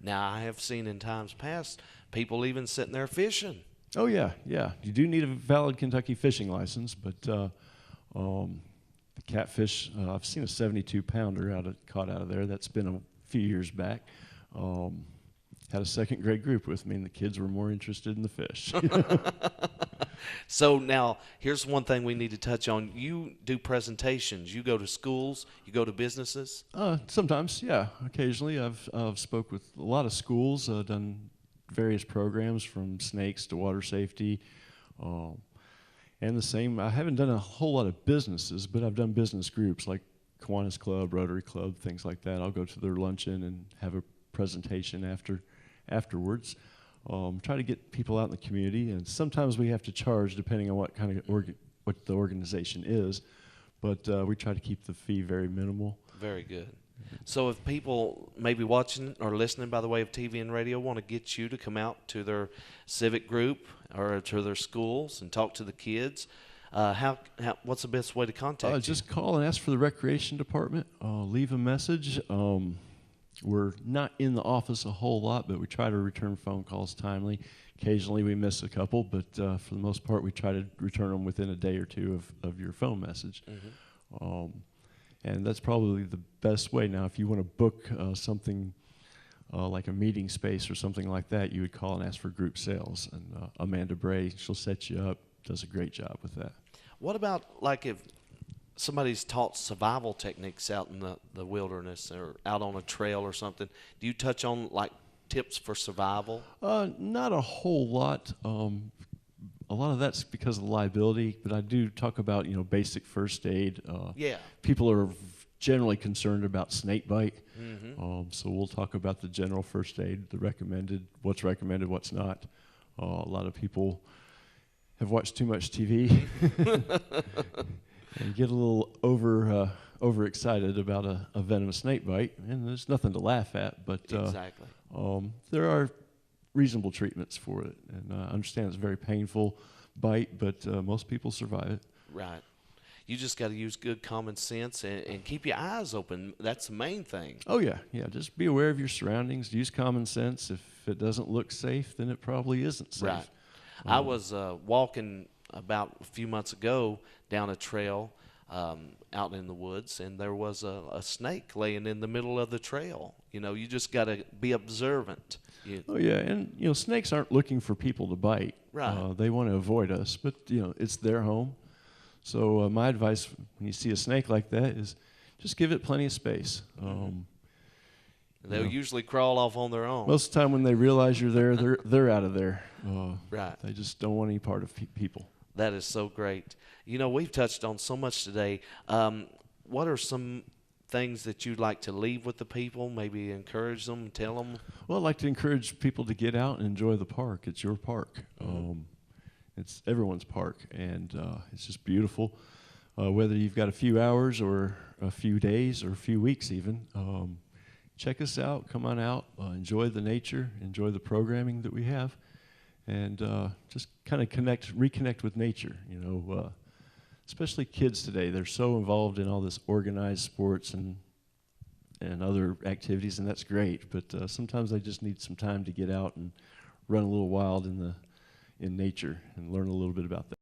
Now, I have seen in times past people even sitting there fishing. Oh yeah, yeah. You do need a valid Kentucky fishing license, but the catfish, I've seen a 72-pounder caught out of there. That's been a few years back. Had a second grade group with me, and the kids were more interested in the fish. So now, here's one thing we need to touch on. You do presentations. You go to schools. You go to businesses. Sometimes, yeah. Occasionally, I've spoke with a lot of schools, done various programs from snakes to water safety, and the same. I haven't done a whole lot of businesses, but I've done business groups like Kiwanis Club, Rotary Club, things like that. I'll go to their luncheon and have a presentation afterwards. Try to get people out in the community, and sometimes we have to charge depending on what kind of what the organization is, but we try to keep the fee very minimal. Very good. So if people maybe watching or listening by the way of TV and radio want to get you to come out to their civic group or to their schools and talk to the kids, what's the best way to contact you? Just call and ask for the recreation department. Leave a message. We're not in the office a whole lot, but we try to return phone calls timely. Occasionally we miss a couple, but for the most part we try to return them within a day or two of your phone message. Mm-hmm. And that's probably the best way. Now, if you want to book something like a meeting space or something like that, you would call and ask for group sales. And Amanda Bray, she'll set you up, does a great job with that. What about like if somebody's taught survival techniques out in the wilderness or out on a trail or something? Do you touch on like tips for survival? Not a whole lot. A lot of that's because of liability, but I do talk about, basic first aid. Yeah. People are generally concerned about snake bite, Mm-hmm. so we'll talk about the general first aid, what's recommended, what's not. A lot of people have watched too much TV and get a little overexcited about a venomous snake bite, and there's nothing to laugh at, but Exactly. there are reasonable treatments for it, and I understand it's a very painful bite, but most people survive it. Right. You just got to use good common sense and keep your eyes open. That's the main thing. Oh yeah, yeah. Just be aware of your surroundings. Use common sense. If it doesn't look safe, then it probably isn't safe. Right. I was walking about a few months ago down a trail out in the woods, and there was a snake laying in the middle of the trail. You just got to be observant. Oh yeah, and snakes aren't looking for people to bite. Right. They want to avoid us, but it's their home. So my advice when you see a snake like that is just give it plenty of space. They'll usually crawl off on their own. Most of the time when they realize you're there, they're out of there. Right. They just don't want any part of people. That is so great. We've touched on so much today. What are some things that you'd like to leave with the people? Maybe encourage them, tell them? Well, I'd like to encourage people to get out and enjoy the park. It's your park. Mm-hmm. It's everyone's park, and it's just beautiful. Whether you've got a few hours or a few days or a few weeks even, check us out. Come on out. Enjoy the nature. Enjoy the programming that we have. And just kind of reconnect with nature, especially kids today. They're so involved in all this organized sports and other activities, and that's great. But sometimes they just need some time to get out and run a little wild in nature and learn a little bit about that.